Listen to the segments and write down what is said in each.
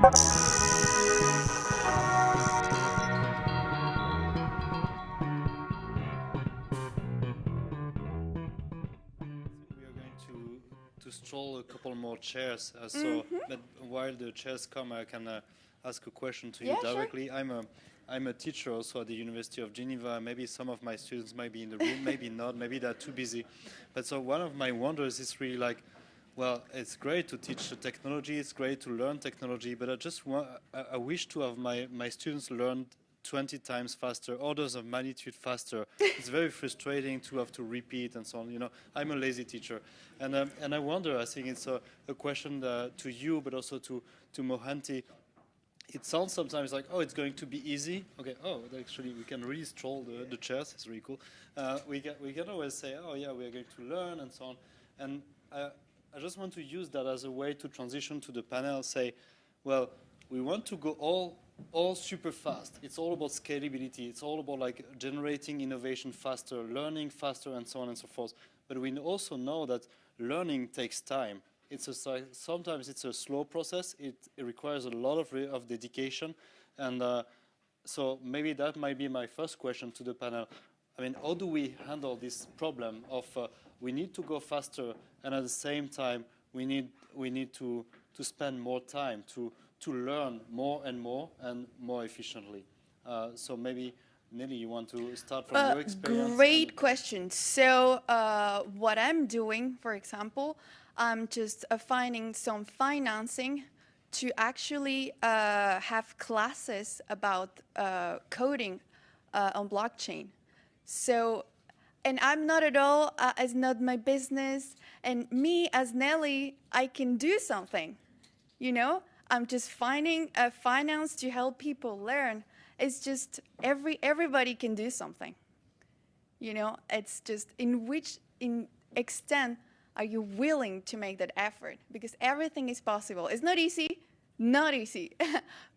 We are going to stroll a couple more chairs. So, but while the chairs come, I can ask a question to you directly. Sure. I'm a teacher also at the University of Geneva. Maybe some of my students might be in the room, maybe not. Maybe they're too busy. But so one of my wonders is really like, well, it's great to teach the technology. It's great to learn technology. But I wish to have my students learn 20 times faster, orders of magnitude faster. It's very frustrating to have to repeat and so on. You know, I'm a lazy teacher, and I wonder. I think it's a question to you, but also to Mohanty. It sounds sometimes like, oh, it's going to be easy. Okay, oh, actually, we can really stroll the chairs. It's really cool. We can always say, oh yeah, we are going to learn and so on. And I just want to use that as a way to transition to the panel. Say, well, we want to go all super fast. It's all about scalability. It's all about like generating innovation faster, learning faster, and so on and so forth. But we also know that learning takes time. Sometimes it's a slow process. It requires a lot of dedication. And so maybe that might be my first question to the panel. I mean, how do we handle this problem of we need to go faster, and at the same time we need to spend more time to learn more and more efficiently. So maybe Nelly, you want to start from your experience? Great question. So what I'm doing, for example, I'm just finding some financing to actually have classes about coding on blockchain. So, and I'm not at all, it's not my business. And me as Nelly, I can do something, you know? I'm just finding a finance to help people learn. It's just everybody can do something. You know, it's just in extent are you willing to make that effort? Because everything is possible. It's not easy,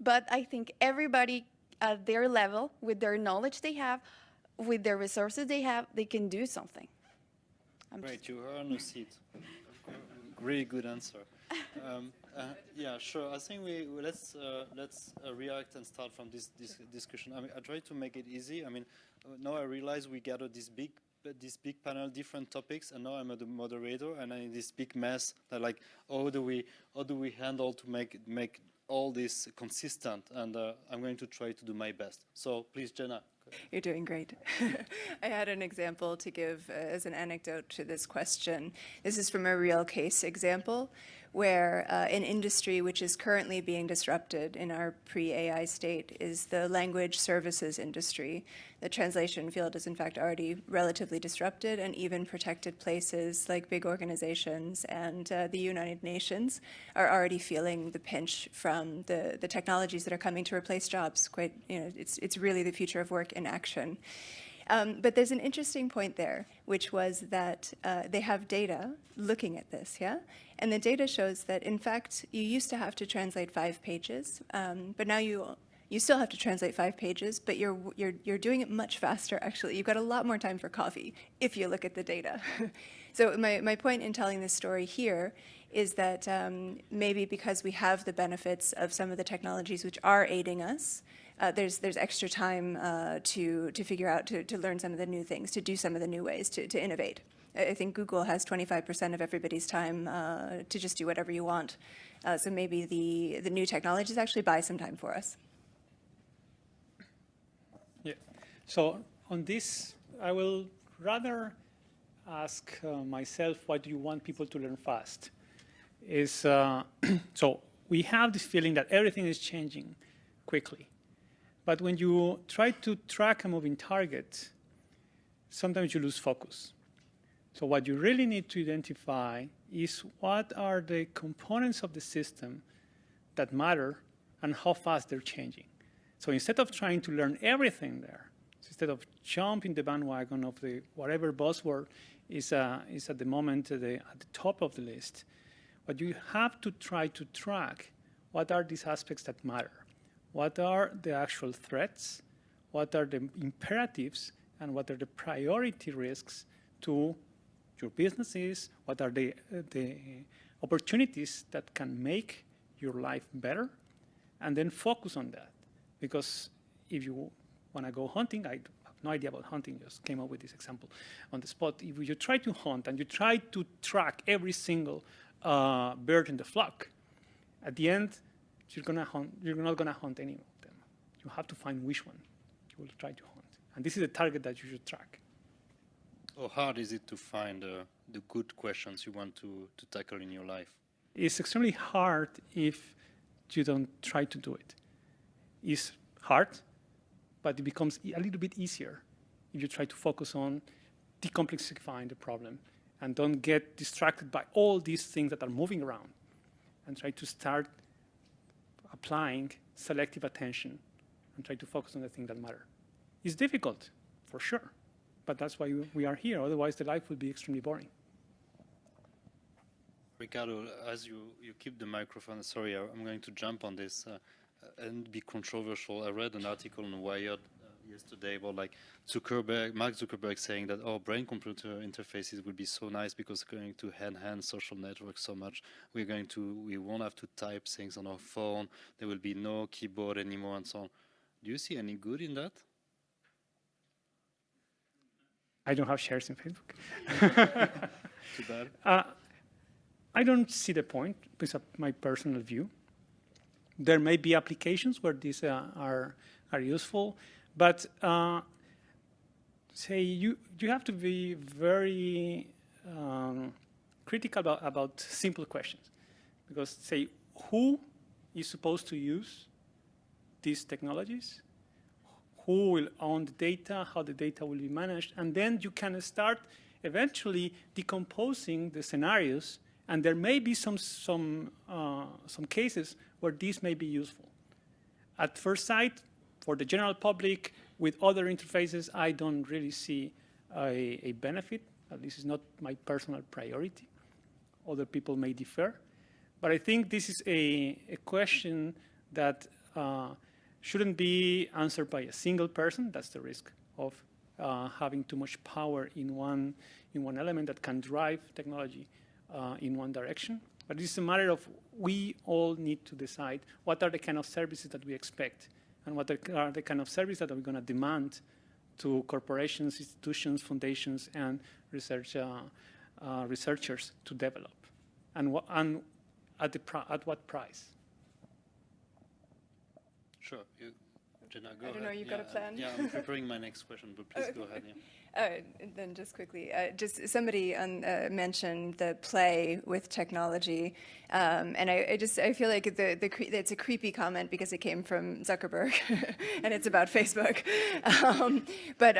but I think everybody at their level, with their knowledge they have, with their resources they have, they can do something. Great, you earn a seat. Really good answer. Yeah, sure. I think let's react and start from this discussion. I mean, I try to make it easy. I mean, now I realize we gathered this big panel, different topics, and now I'm the moderator, and I'm in this big mess. That like, how do we handle to make all this consistent? And I'm going to try to do my best. So please, Jenna. You're doing great. I had an example to give as an anecdote to this question. This is from a real case example where an industry which is currently being disrupted in our pre-AI state is the language services industry. The translation field is in fact already relatively disrupted, and even protected places like big organizations and the United Nations are already feeling the pinch from the technologies that are coming to replace jobs. Quite, you know, it's really the future of work in action. But there's an interesting point there, which was that they have data looking at this, yeah? And the data shows that, in fact, you used to have to translate 5 pages, but now you still have to translate 5 pages, but you're doing it much faster, actually. You've got a lot more time for coffee, if you look at the data. So my point in telling this story here is that maybe because we have the benefits of some of the technologies which are aiding us, there's extra time to figure out, to learn some of the new things, to do some of the new ways, to innovate. I think Google has 25% of everybody's time to just do whatever you want. So maybe the new technologies actually buy some time for us. Yeah. So on this, I will rather ask myself, why do you want people to learn fast? So we have this feeling that everything is changing quickly. But when you try to track a moving target, sometimes you lose focus. So what you really need to identify is what are the components of the system that matter and how fast they're changing. So instead of trying to learn everything there, instead of jumping the bandwagon of the whatever buzzword is at the moment at the top of the list, what you have to try to track, what are these aspects that matter? What are the actual threats? What are the imperatives? And what are the priority risks to your businesses? What are the opportunities that can make your life better? and then focus on that. Because if you want to go hunting, I have no idea about hunting, just came up with this example on the spot. If you try to hunt and you try to track every single bird in the flock, at the end, you're not going to hunt any of them. You have to find which one you will try to hunt. And this is a target that you should track. How hard is it to find the good questions you want to tackle in your life? It's extremely hard if you don't try to do it. It's hard, but it becomes a little bit easier if you try to focus on decomplexifying the problem and don't get distracted by all these things that are moving around and try to start applying selective attention and try to focus on the things that matter. It's difficult, for sure, but that's why we are here. Otherwise, the life would be extremely boring. Ricardo, as you keep the microphone, sorry, I'm going to jump on this and be controversial. I read an article on Wired yesterday about like Mark Zuckerberg saying that brain-computer interfaces will be so nice because it's going to enhance social networks so much. We won't have to type things on our phone. There will be no keyboard anymore and so on. Do you see any good in that? I don't have shares in Facebook. Too bad. I don't see the point, because of my personal view. There may be applications where these are useful, but say you have to be very critical about simple questions, because say who is supposed to use these technologies, who will own the data, how the data will be managed, and then you can start eventually decomposing the scenarios. And there may be some cases where these may be useful. At first sight, for the general public, with other interfaces, I don't really see a benefit. This is not my personal priority. Other people may differ. But I think this is a question that shouldn't be answered by a single person. That's the risk of having too much power in one element that can drive technology in one direction. But it's a matter of we all need to decide what are the kind of services that we expect and what are the kind of services that we're going to demand to corporations, institutions, foundations, and researchers to develop, and at what price. Sure. Jenna, go I don't ahead. know, you've got a plan? Yeah, I'm preparing my next question, but please go ahead. Yeah. Then just quickly, just somebody mentioned the play with technology, and I feel like it's a creepy comment because it came from Zuckerberg, and it's about Facebook. But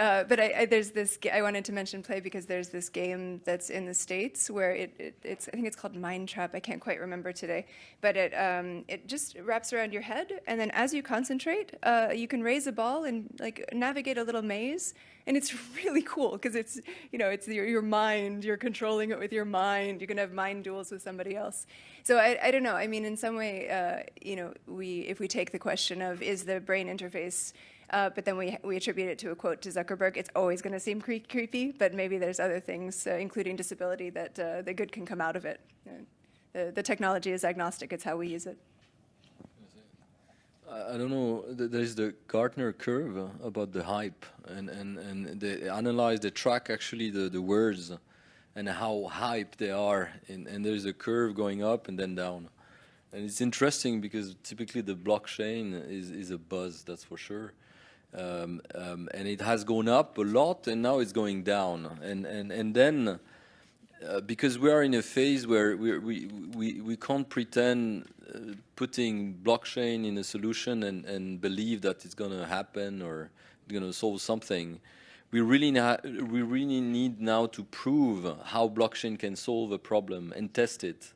there's this. I wanted to mention play because there's this game that's in the States where it's I think it's called Mind Trap. I can't quite remember today, but it just wraps around your head, and then as you concentrate, you can raise a ball and like navigate a little maze. And it's really cool because it's your mind. You're controlling it with your mind. You can have mind duels with somebody else. So I don't know. I mean, in some way, if we take the question of is the brain interface, but then we attribute it to a quote to Zuckerberg, it's always going to seem creepy. But maybe there's other things, including disability, that the good can come out of it. The technology is agnostic. It's how we use it. I don't know. There is the Gartner curve about the hype, and they analyze, they track actually the words and how hype they are, and there is a curve going up and then down. And it's interesting because typically the blockchain is a buzz, that's for sure. And it has gone up a lot, and now it's going down. And then because we are in a phase where we can't pretend putting blockchain in a solution and believe that it's going to happen or it's going to solve something. We really need now to prove how blockchain can solve a problem and test it.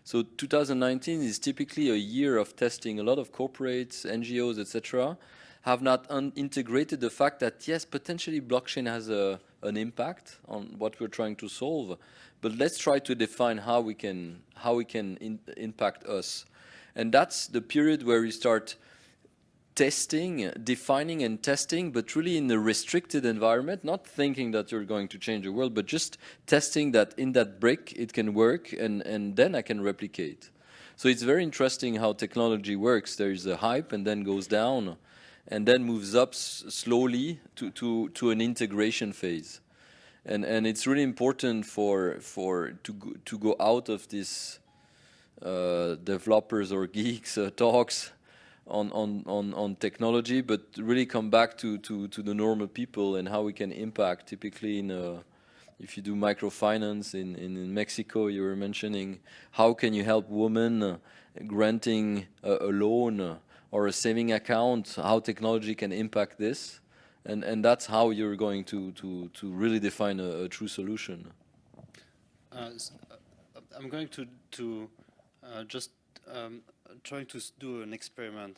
So 2019 is typically a year of testing. A lot of corporates, NGOs, etc., have not integrated the fact that yes, potentially blockchain has an impact on what we're trying to solve, but let's try to define how we can impact us. And that's the period where we start testing, defining and testing, but really in a restricted environment, not thinking that you're going to change the world, but just testing that in that brick it can work, and then I can replicate. So it's very interesting how technology works. There is a hype and then goes down, and then moves up slowly to an integration phase. And it's really important to go out of this developers or geeks talks on technology, but really come back to the normal people and how we can impact. Typically, if you do microfinance in Mexico, you were mentioning how can you help women granting a loan or a saving account, how technology can impact this. And that's how you're going to really define a true solution. I'm going to just trying to do an experiment.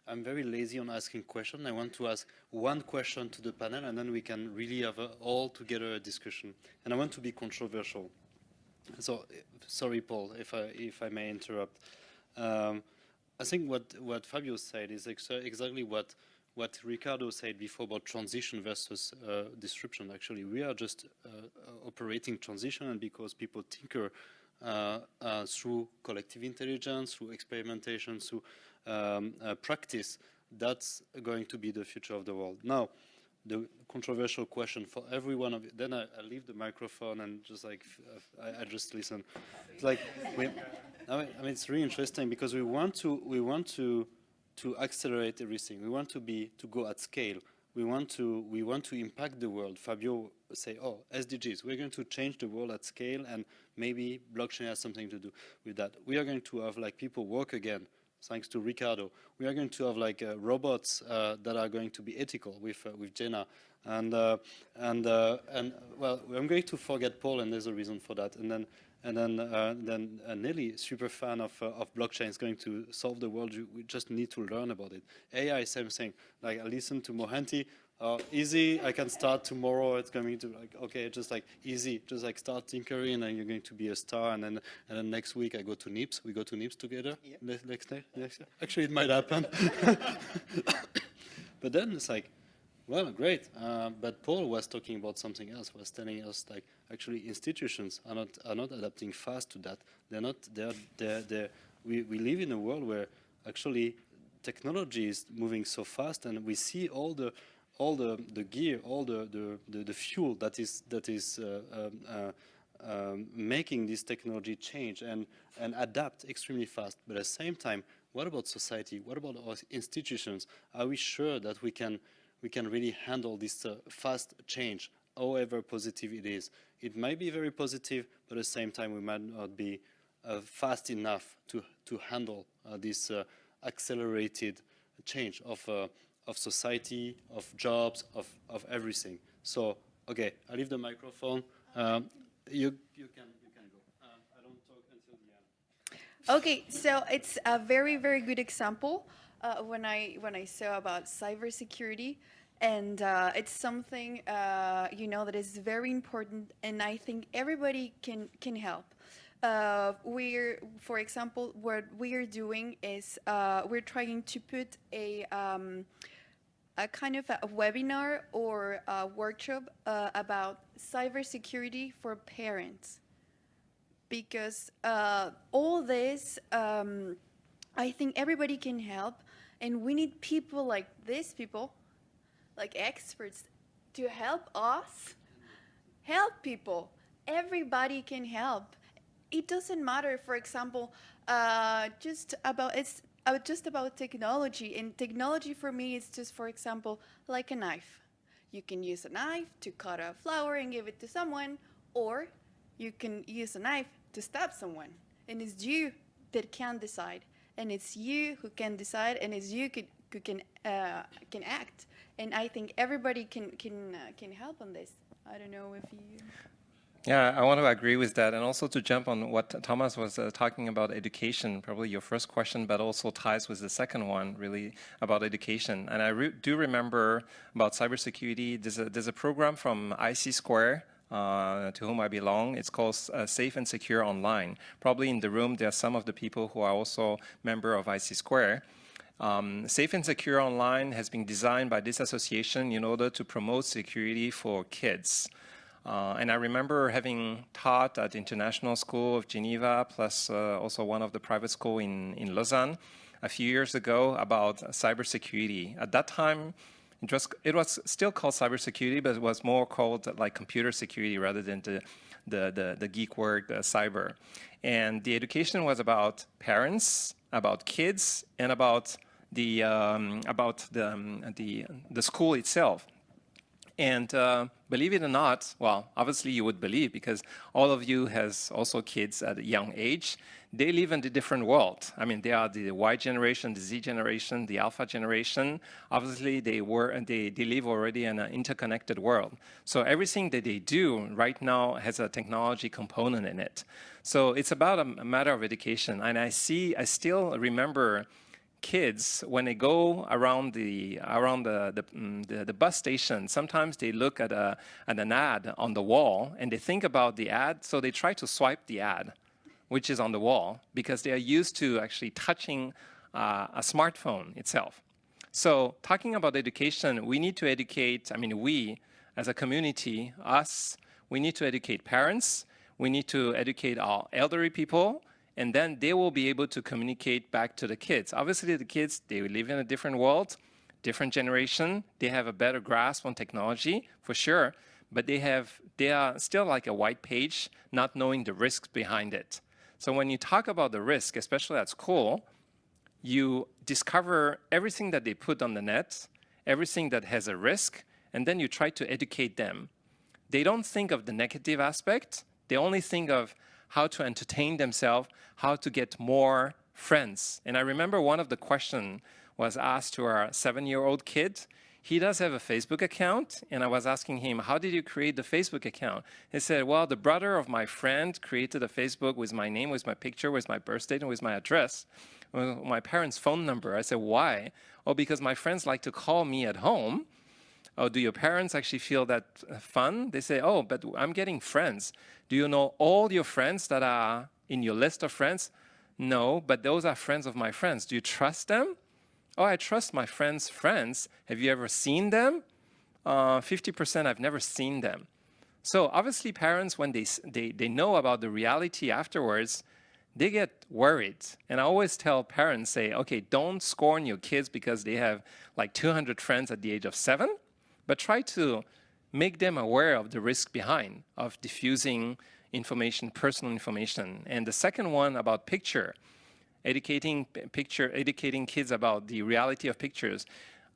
I'm very lazy on asking questions. I want to ask one question to the panel, and then we can really have all together a discussion. And I want to be controversial. So, sorry, Paul, if I may interrupt. I think what Fabio said is exactly what Ricardo said before about transition versus disruption. Actually, we are just operating transition, and because people tinker through collective intelligence, through experimentation, through practice, that's going to be the future of the world. Now, the controversial question for every one of you, then I leave the microphone and just like, I just listen. It's like, I mean, it's really interesting because we want to accelerate everything. We want to go at scale. We want to impact the world. Fabio say, oh, SDGs, we're going to change the world at scale, and maybe blockchain has something to do with that. We are going to have like people work again, thanks to Ricardo. We are going to have like robots that are going to be ethical with Jenna, and well, I'm going to forget Paul, and there's a reason for that. And then Nelly, super fan of blockchain, is going to solve the world. We just need to learn about it. AI, same thing. Like I listen to Mohanty. Easy, I can start tomorrow. It's going to like, okay, just like easy, just like start tinkering, and you're going to be a star. And then next week I go to NIPS. We go to NIPS together. Yep. Next day. Actually, it might happen. But then it's like, well, great. But Paul was talking about something else. Was telling us like actually institutions are not adapting fast to that. They're not. We live in a world where actually technology is moving so fast, and we see all the gear, all the fuel that is making this technology change and adapt extremely fast. But at the same time, what about society? What about our institutions? Are we sure that we can really handle this fast change, however positive it is? It might be very positive, but at the same time, we might not be fast enough to handle this accelerated change of society, of jobs, of everything. So, okay, I leave the microphone. You can go. I don't talk until the end. Okay, so it's a very, very good example when I saw about cybersecurity, and it's something that is very important, and I think everybody can help. For example, what we are doing is we're trying to put a kind of a webinar or a workshop about cybersecurity for parents, because all this, I think everybody can help, and we need people like these people, like experts, to help us help people. Everybody can help. It doesn't matter, for example, just about technology. And technology for me is just, for example, like a knife. You can use a knife to cut a flower and give it to someone, or you can use a knife to stab someone. And it's you that can decide, and it's you who can decide, and it's you who can act. And I think everybody can help on this. I don't know if you. Yeah, I want to agree with that, and also to jump on what Thomas was talking about education, probably your first question, but also ties with the second one, really about education. And I do remember about cybersecurity. There's a program from IC Square, to whom I belong. It's called Safe and Secure Online. Probably in the room there are some of the people who are also member of IC Square. Safe and Secure Online has been designed by this association in order to promote security for kids. And I remember having taught at the International School of Geneva, plus also one of the private school in Lausanne a few years ago about cybersecurity. At that time, it was still called cybersecurity, but it was more called like computer security rather than the geek word cyber. And the education was about parents, about kids, and about the school itself. And believe it or not, well, obviously you would believe because all of you has also kids at a young age. They live in a different world. I mean, they are the Y generation, the Z generation, the Alpha generation. Obviously, they live already in an interconnected world. So everything that they do right now has a technology component in it. So it's about a matter of education. And I still remember kids when they go around the bus station. Sometimes they look at an ad on the wall and they think about the ad, so they try to swipe the ad, which is on the wall, because they are used to actually touching a smartphone itself. So talking about education, we need to educate, I mean, we as a community, we need to educate parents, we need to educate our elderly people, and then they will be able to communicate back to the kids. Obviously, the kids, they live in a different world, different generation. They have a better grasp on technology, for sure, but they are still like a white page, not knowing the risks behind it. So when you talk about the risk, especially at school, you discover everything that they put on the net, everything that has a risk, and then you try to educate them. They don't think of the negative aspect. They only think of how to entertain themselves, how to get more friends. And I remember one of the questions was asked to our 7-year-old kid. He does have a Facebook account, and I was asking him, how did you create the Facebook account? He said, well, the brother of my friend created a Facebook with my name, with my picture, with my birth date, and with my address, with my parents' phone number. I said, why? Oh, because my friends like to call me at home. Oh, do your parents actually feel that fun? They say, oh, but I'm getting friends. Do you know all your friends that are in your list of friends? No, but those are friends of my friends. Do you trust them? Oh, I trust my friends' friends. Have you ever seen them? 50% I've never seen them. So obviously parents, when they know about the reality afterwards, they get worried. And I always tell parents, say, okay, don't scorn your kids because they have like 200 friends at the age of 7. But try to make them aware of the risk behind of diffusing information, personal information. And the second one about picture, educating kids about the reality of pictures.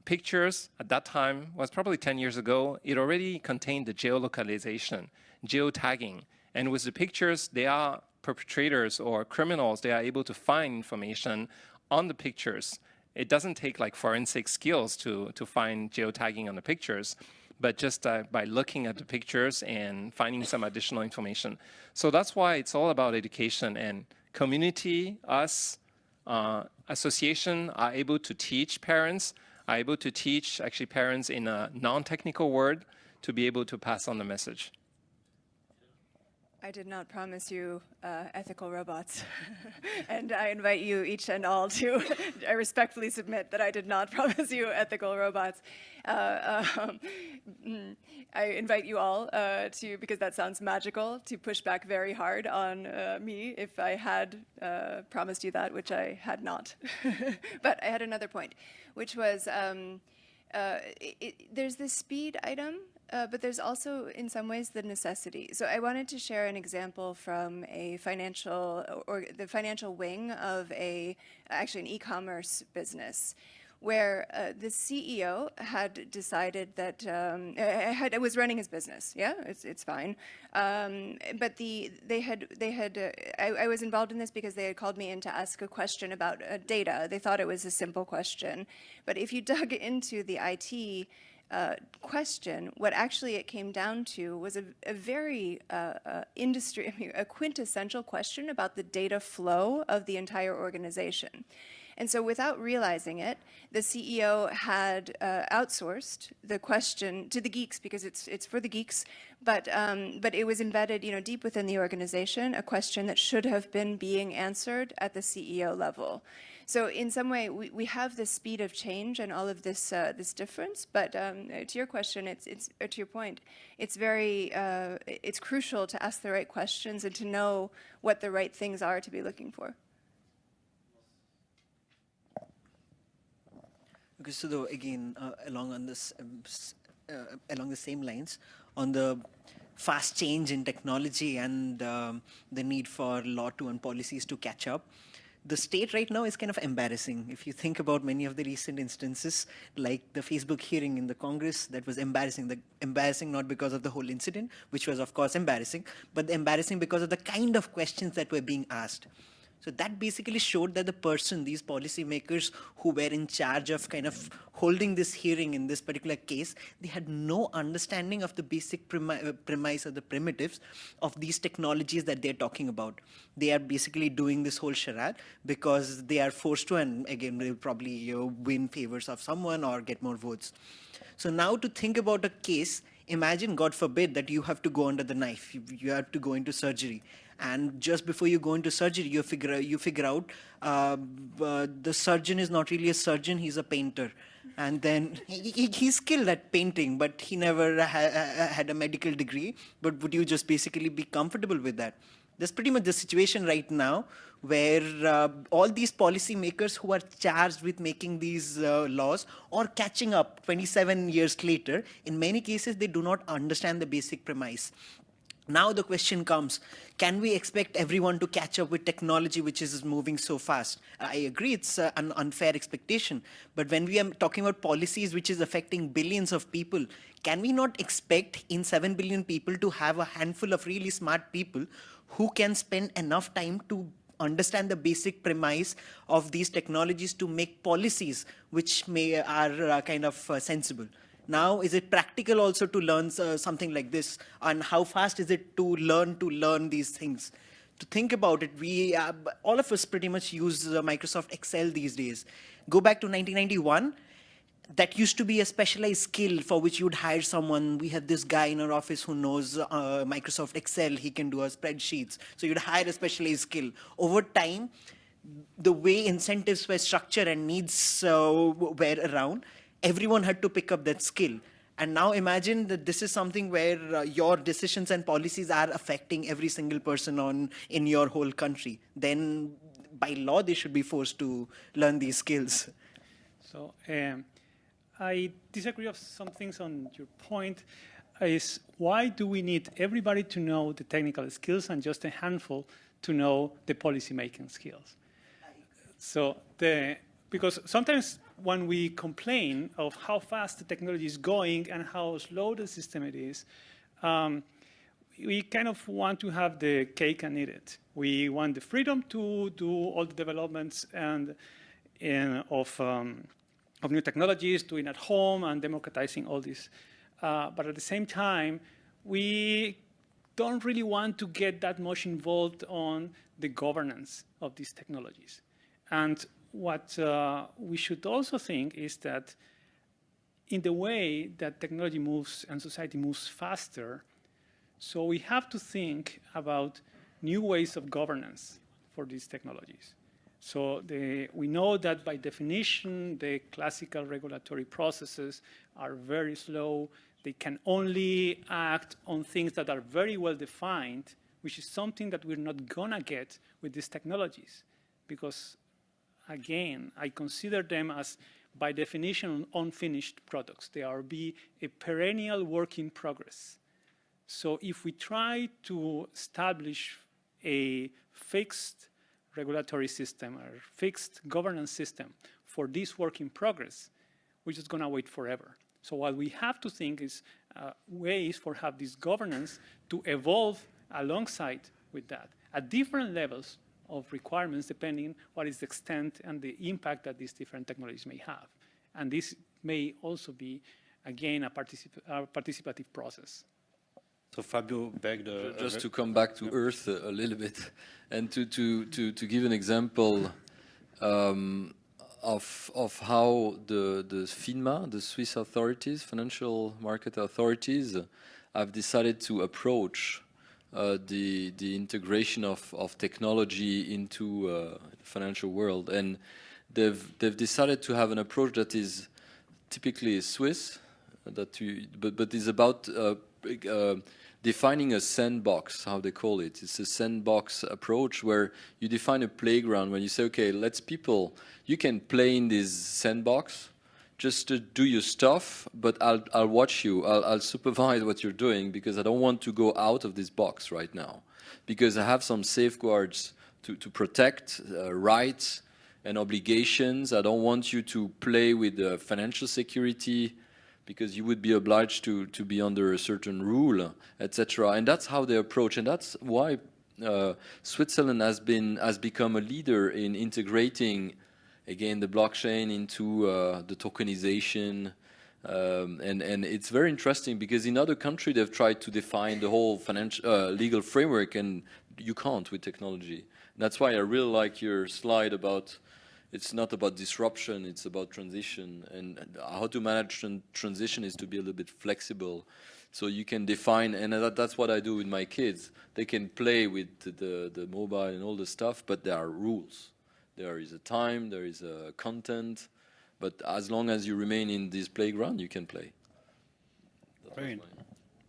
Pictures at that time was probably 10 years ago. It already contained the geolocalization, geotagging. And with the pictures, they are perpetrators or criminals. They are able to find information on the pictures. It doesn't take like forensic skills to find geotagging on the pictures, but just by looking at the pictures and finding some additional information. So that's why it's all about education, and community, us, association are able to teach parents, are able to teach actually parents in a non-technical word to be able to pass on the message. I did not promise you ethical robots. And I invite you each and all to, I respectfully submit that I did not promise you ethical robots. I invite you all to, because that sounds magical, to push back very hard on me if I had promised you that, which I had not. But I had another point, which was there's this speed item, but there's also, in some ways, the necessity. So I wanted to share an example from a financial, or the financial wing of actually an e-commerce business, where the CEO had decided that I was running his business. Yeah, it's fine. But I was involved in this because they had called me in to ask a question about data. They thought it was a simple question, but if you dug into the IT question, what actually it came down to was a very a quintessential question about the data flow of the entire organization. And so without realizing it, the CEO had outsourced the question to the geeks, because it's for the geeks, but it was embedded, deep within the organization, a question that should have been being answered at the CEO level. So in some way, we have this speed of change and all of this this difference. But to your question, or to your point, it's very it's crucial to ask the right questions and to know what the right things are to be looking for. Okay, so though, again, along on this, along the same lines, on the fast change in technology and the need for law and policies to catch up, the state right now is kind of embarrassing. If you think about many of the recent instances, like the Facebook hearing in the Congress, that was embarrassing. Embarrassing not because of the whole incident, which was of course embarrassing, but embarrassing because of the kind of questions that were being asked. So that basically showed that the person, these policymakers who were in charge of kind of holding this hearing in this particular case, they had no understanding of the basic premise or the primitives of these technologies that they're talking about. They are basically doing this whole charade because they are forced to, and again, they'll probably win favors of someone or get more votes. So now to think about a case, imagine, God forbid, that you have to go under the knife. You have to go into surgery. And just before you go into surgery, you figure out the surgeon is not really a surgeon, he's a painter. And then he's skilled at painting, but he never had a medical degree. But would you just basically be comfortable with that? That's pretty much the situation right now, where all these policymakers who are charged with making these laws or catching up 27 years later, in many cases, they do not understand the basic premise. Now the question comes, can we expect everyone to catch up with technology which is moving so fast? I agree it's an unfair expectation, but when we are talking about policies which is affecting billions of people, can we not expect in 7 billion people to have a handful of really smart people who can spend enough time to understand the basic premise of these technologies to make policies which are kind of sensible? Now, is it practical also to learn something like this? And how fast is it to learn these things? To think about it, we all of us pretty much use Microsoft Excel these days. Go back to 1991. That used to be a specialized skill for which you'd hire someone. We have this guy in our office who knows Microsoft Excel. He can do our spreadsheets. So you'd hire a specialized skill. Over time, the way incentives were structured and needs were around, everyone had to pick up that skill. And now imagine that this is something where your decisions and policies are affecting every single person in your whole country. Then by law, they should be forced to learn these skills. So I disagree of some things on your point. Is why do we need everybody to know the technical skills and just a handful to know the policy-making skills? So because sometimes when we complain of how fast the technology is going and how slow the system it is, we kind of want to have the cake and eat it. We want the freedom to do all the developments of new technologies, doing at home and democratizing all this. But at the same time, we don't really want to get that much involved on the governance of these technologies. And what we should also think is that in the way that technology moves and society moves faster, so we have to think about new ways of governance for these technologies. So we know that by definition, the classical regulatory processes are very slow. They can only act on things that are very well defined, which is something that we're not gonna get with these technologies. Because again, I consider them as, by definition, unfinished products. They are a perennial work in progress. So if we try to establish a fixed regulatory system or fixed governance system for this work in progress, we're just going to wait forever. So what we have to think is ways for have this governance to evolve alongside with that at different levels of requirements depending what is the extent and the impact that these different technologies may have. And this may also be, again, a participative process. So Fabio begged just to come back to Earth a little bit, and to give an example of how the FINMA, the Swiss authorities, financial market authorities, have decided to approach the integration of technology into the financial world. And they've decided to have an approach that is typically Swiss, but is about defining a sandbox, how they call it. It's a sandbox approach where you define a playground when you say, okay, you can play in this sandbox, just to do your stuff, but I'll watch you, I'll supervise what you're doing, because I don't want to go out of this box right now, because I have some safeguards to protect rights and obligations. I don't want you to play with financial security, because you would be obliged to be under a certain rule, etc. And that's how they approach, and that's why Switzerland has become a leader in integrating, again, the blockchain into the tokenization, and it's very interesting, because in other countries they've tried to define the whole financial legal framework, and you can't with technology. That's why I really like your slide about. It's not about disruption, it's about transition. And how to manage transition is to be a little bit flexible. So you can define, and that's what I do with my kids. They can play with the mobile and all the stuff, but there are rules. There is a time, there is a content, but as long as you remain in this playground, you can play. Brilliant.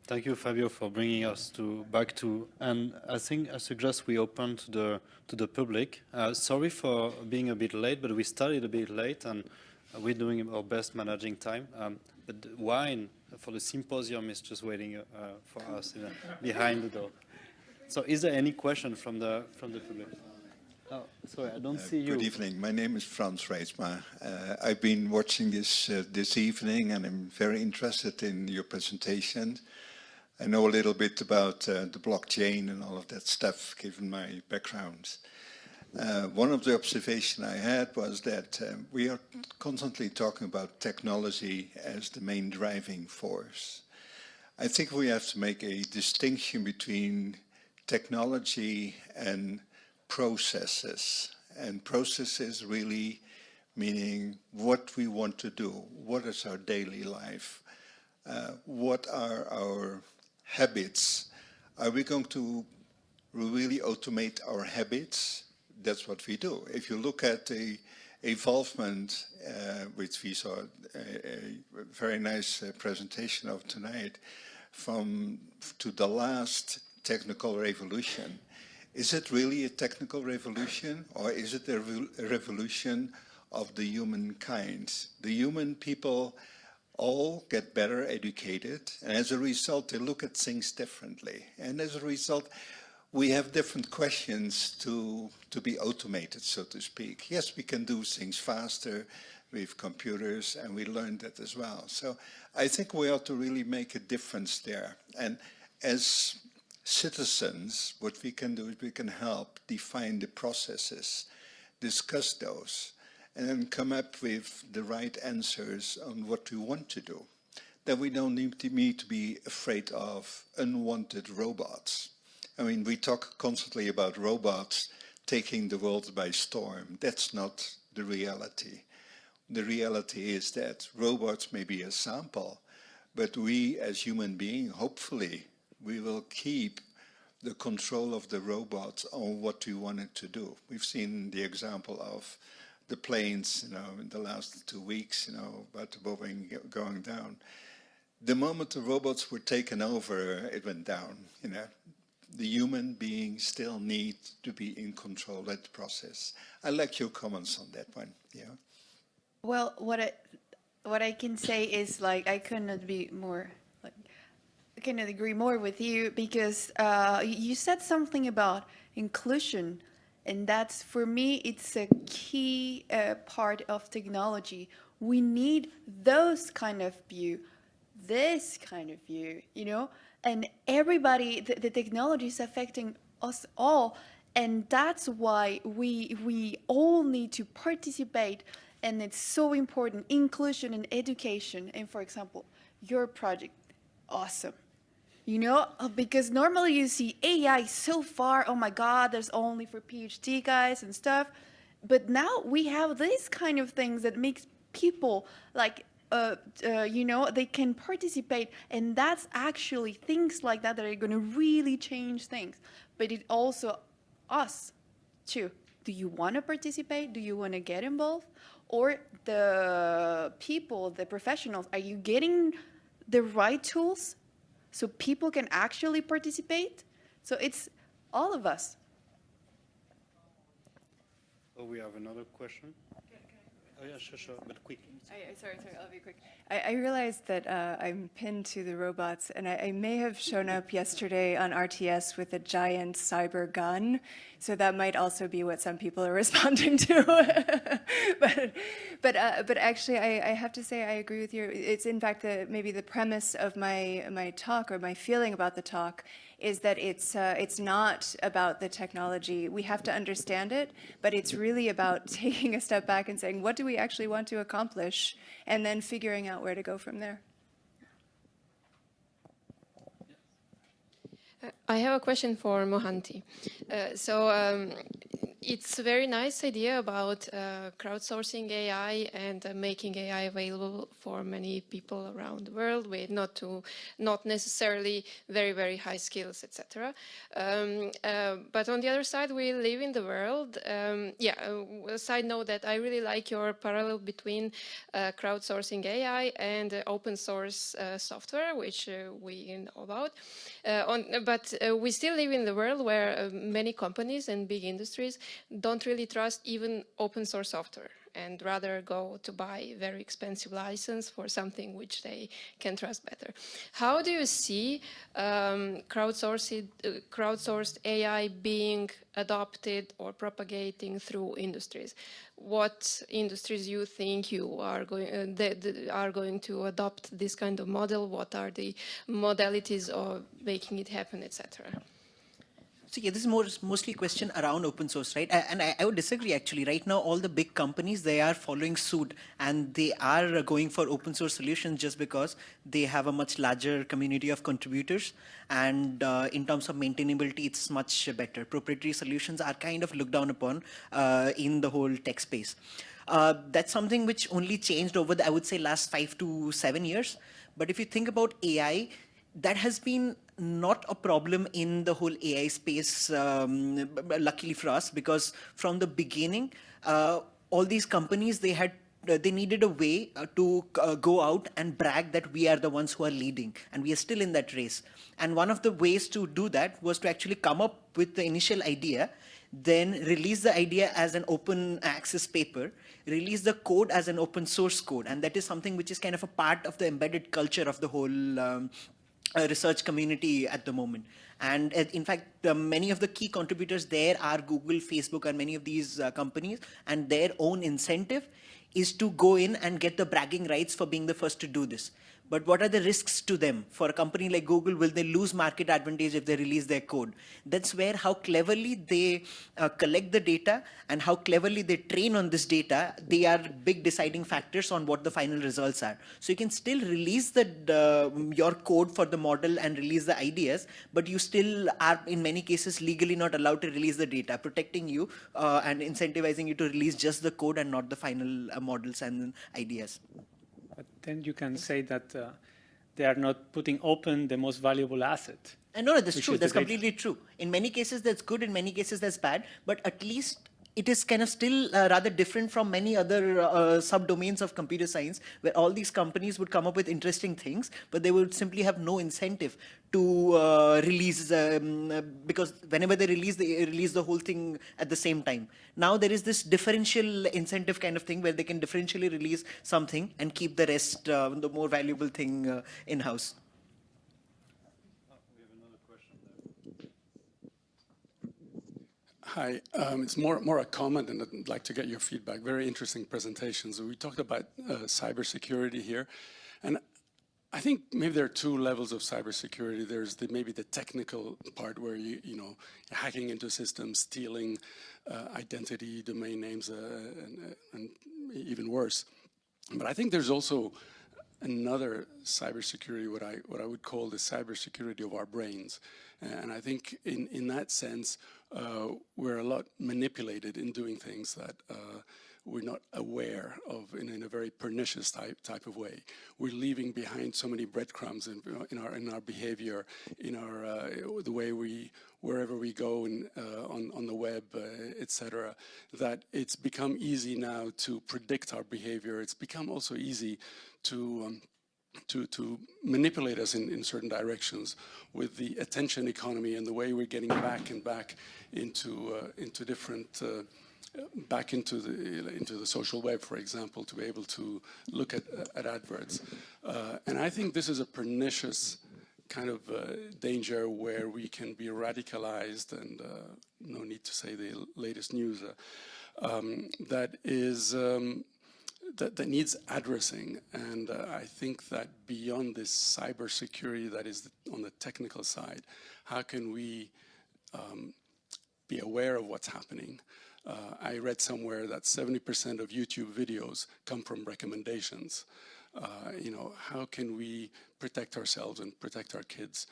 Thank you, Fabio, for bringing us back to, and I suggest we open to the public. Sorry for being a bit late, but we started a bit late, and we're doing our best managing time. But the wine for the symposium is just waiting for us behind the door. So, is there any question from the public? Oh, sorry, I don't see you. Good evening. My name is Frans Reitsma. I've been watching this evening, and I'm very interested in your presentation. I know a little bit about the blockchain and all of that stuff, given my background. One of the observations I had was that we are constantly talking about technology as the main driving force. I think we have to make a distinction between technology and processes. And processes really meaning what we want to do, what is our daily life, what are our habits. Are we going to really automate our habits? That's what we do. If you look at the involvement, which we saw a very nice presentation of tonight, to the last technical revolution, is it really a technical revolution, or is it a revolution of the humankind? The human people all get better educated, and as a result they look at things differently, and as a result we have different questions to be automated, so to speak. Yes, we can do things faster with computers, and we learned that as well. So I think we ought to really make a difference there, and as citizens what we can do is we can help define the processes, discuss those, and then come up with the right answers on what we want to do. Then we don't need to be afraid of unwanted robots. I mean, we talk constantly about robots taking the world by storm. That's not the reality. The reality is that robots may be a sample, but we as human beings, hopefully, we will keep the control of the robots on what we want it to do. We've seen the example of the planes, in the last 2 weeks, about the Boeing going down. The moment the robots were taken over, it went down. The human being still needs to be in control of that process. I like your comments on that one. Yeah. Well, what I can say is I cannot be more I cannot agree more with you, because you said something about inclusion. And that's, for me, it's a key part of technology. We need those kind of view, this kind of view, and everybody, the technology is affecting us all. And that's why we all need to participate. And it's so important, inclusion and education. And for example, your project, awesome. Because normally you see AI so far, oh my God, there's only for PhD guys and stuff. But now we have these kind of things that makes people they can participate. And that's actually things like that are going to really change things. But it also us too. do you want to participate? Do you want to get involved? Or the people, the professionals, are you getting the right tools so people can actually participate? So it's all of us. Oh, we have another question. Oh yeah, sure, but quick. Sorry, I'll be quick. I realized that I'm pinned to the robots, and I may have shown up yesterday on RTS with a giant cyber gun, so that might also be what some people are responding to. but actually, I have to say I agree with you. It's in fact maybe the premise of my talk, or my feeling about the talk, is that it's not about the technology. We have to understand it, but it's really about taking a step back and saying, what do we actually want to accomplish, and then figuring out where to go from there. I have a question for Mohanty. It's a very nice idea about crowdsourcing AI and making AI available for many people around the world with not necessarily very high skills, etc. But on the other side, we live in the world. A side note that I really like your parallel between crowdsourcing AI and open source software, which we know about. But we still live in the world where many companies and big industries don't really trust even open source software and rather go to buy very expensive license for something which they can trust better. How do you see crowdsourced AI being adopted or propagating through industries? What industries you think you are going to adopt this kind of model? What are the modalities of making it happen, etc.? So yeah, this is mostly a question around open source, right? And I would disagree, actually. Right now, all the big companies, they are following suit, and they are going for open source solutions just because they have a much larger community of contributors. And in terms of maintainability, it's much better. Proprietary solutions are kind of looked down upon in the whole tech space. That's something which only changed over the, I would say, last 5 to 7 years. But if you think about AI, that has been not a problem in the whole AI space, luckily for us, because from the beginning, all these companies, they needed a way to go out and brag that we are the ones who are leading, and we are still in that race. And one of the ways to do that was to actually come up with the initial idea, then release the idea as an open access paper, release the code as an open source code. And that is something which is kind of a part of the embedded culture of the whole research community at the moment. And in fact, many of the key contributors there are Google, Facebook, and many of these companies, and their own incentive is to go in and get the bragging rights for being the first to do this. But what are the risks to them? For a company like Google, will they lose market advantage if they release their code? That's where how cleverly they collect the data and how cleverly they train on this data, they are big deciding factors on what the final results are. So you can still release your code for the model and release the ideas, but you still are in many cases legally not allowed to release the data, protecting you and incentivizing you to release just the code and not the final models and ideas. But then you can say that they are not putting open the most valuable asset. And no, that's true. That's completely true. In many cases, that's good. In many cases, that's bad. But at least it is kind of still rather different from many other subdomains of computer science, where all these companies would come up with interesting things, but they would simply have no incentive to release, because whenever they release the whole thing at the same time. Now there is this differential incentive kind of thing where they can differentially release something and keep the rest, the more valuable thing in-house. Hi, it's more a comment, and I'd like to get your feedback. Very interesting presentations. We talked about cybersecurity here, and I think maybe there are two levels of cybersecurity. There's maybe the technical part where you're hacking into systems, stealing identity, domain names, and even worse. But I think there's also another cybersecurity, what I would call the cybersecurity of our brains. And I think in that sense, we're a lot manipulated in doing things that we're not aware of in a very pernicious type of way. We're leaving behind so many breadcrumbs in our behavior, in our the way wherever we go on the web, etc., that it's become easy now to predict our behavior. It's become also easy to manipulate us in certain directions with the attention economy and the way we're getting back and back into different back into the social web, for example, to be able to look at adverts. And I think this is a pernicious kind of danger where we can be radicalized, and no need to say the latest news, that is that needs addressing. And I think that beyond this cybersecurity that is on the technical side, how can we be aware of what's happening? I read somewhere that 70% of YouTube videos come from recommendations. You know, how can we protect ourselves and protect our kids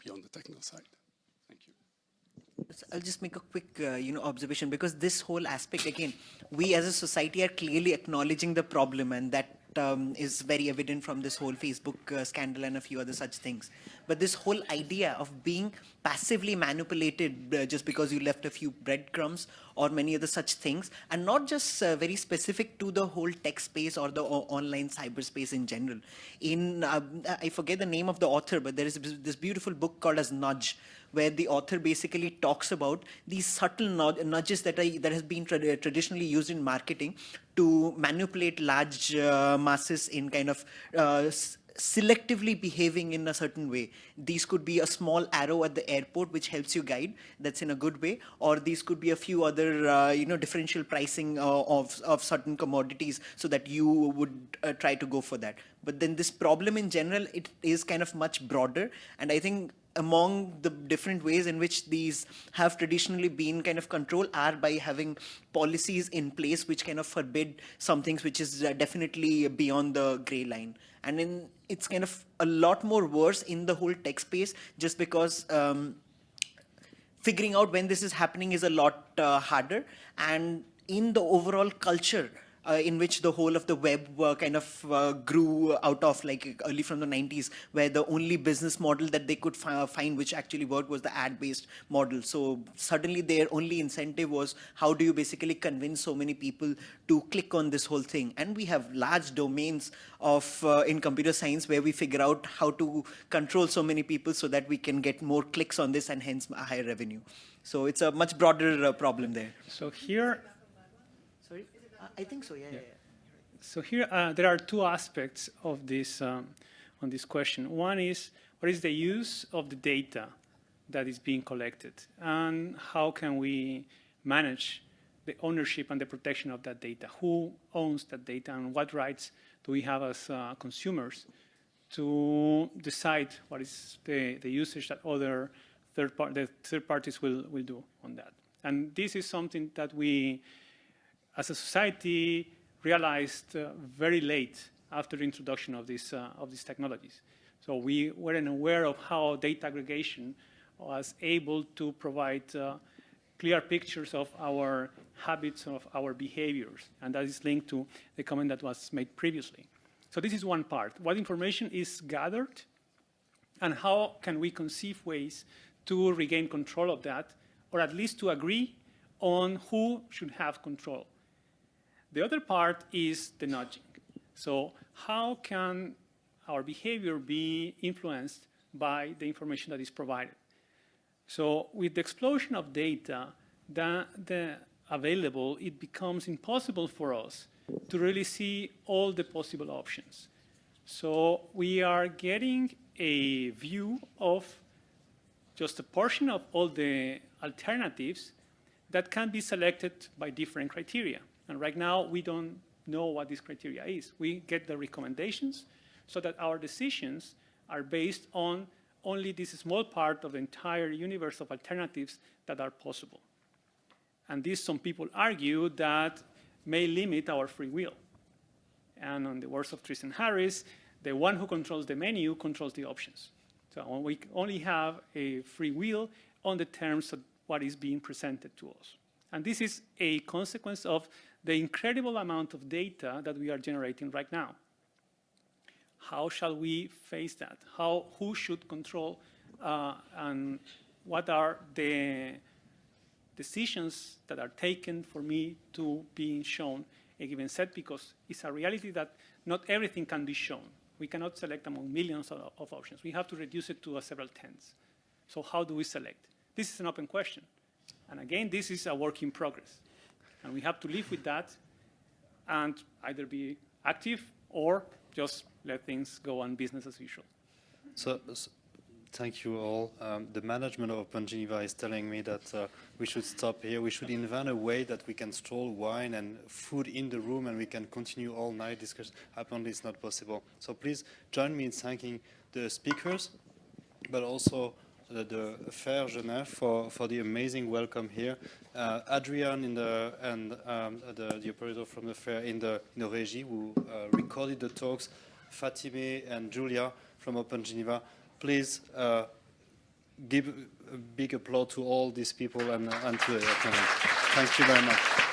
beyond the technical side? Thank you. I'll just make a quick, observation, because this whole aspect, again, we as a society are clearly acknowledging the problem, and that is very evident from this whole Facebook scandal and a few other such things. But this whole idea of being passively manipulated just because you left a few breadcrumbs or many other such things, and not just very specific to the whole tech space or the online cyberspace in general. I forget the name of the author, but there is this beautiful book called as Nudge, where the author basically talks about these subtle nudges that has been traditionally used in marketing to manipulate large masses in kind of selectively behaving in a certain way. These could be a small arrow at the airport which helps you guide, that's in a good way, or these could be a few other differential pricing of certain commodities so that you would try to go for that. But then this problem in general, it is kind of much broader, and I think among the different ways in which these have traditionally been kind of controlled are by having policies in place which kind of forbid some things which is definitely beyond the gray line. And it's kind of a lot more worse in the whole tech space, just because figuring out when this is happening is a lot harder. And in the overall culture in which the whole of the web kind of grew out of, like early from the 90s, where the only business model that they could find which actually worked was the ad-based model. So suddenly their only incentive was, how do you basically convince so many people to click on this whole thing? And we have large domains of in computer science where we figure out how to control so many people so that we can get more clicks on this and hence a higher revenue. So it's a much broader problem there. So here, sorry? I think so, yeah. So here there are two aspects of this on this question. One is, what is the use of the data that is being collected, and how can we manage the ownership and the protection of that data? Who owns that data, and what rights do we have as consumers to decide what is the usage that other third parties will do on that? And this is something that we, as a society, realized very late after the introduction of these technologies. So we weren't aware of how data aggregation was able to provide clear pictures of our habits, of our behaviors, and that is linked to the comment that was made previously. So this is one part. What information is gathered, and how can we conceive ways to regain control of that, or at least to agree on who should have control. The other part is the nudging. So how can our behavior be influenced by the information that is provided? So with the explosion of data available, it becomes impossible for us to really see all the possible options. So we are getting a view of just a portion of all the alternatives that can be selected by different criteria. And right now, we don't know what this criteria is. We get the recommendations so that our decisions are based on only this small part of the entire universe of alternatives that are possible. And this, some people argue, that may limit our free will. And on the words of Tristan Harris, the one who controls the menu controls the options. So we only have a free will on the terms of what is being presented to us. And this is a consequence of the incredible amount of data that we are generating right now. How shall we face that? Who should control and what are the decisions that are taken for me to be shown a given set? Because it's a reality that not everything can be shown. We cannot select among millions of options. We have to reduce it to several tens. So how do we select? This is an open question. And again, this is a work in progress. And we have to live with that and either be active or just let things go on business as usual. So thank you all. The management of Open Geneva is telling me that we should stop here. We should invent a way that we can store wine and food in the room and we can continue all night discussion. Apparently it's not possible. So please join me in thanking the speakers, but also the Fair Genève for the amazing welcome here. Adrian and the operator from the fair in the Régie who recorded the talks, Fatime and Julia from Open Geneva. Please give a big applause to all these people and to the attendees. Thank you very much.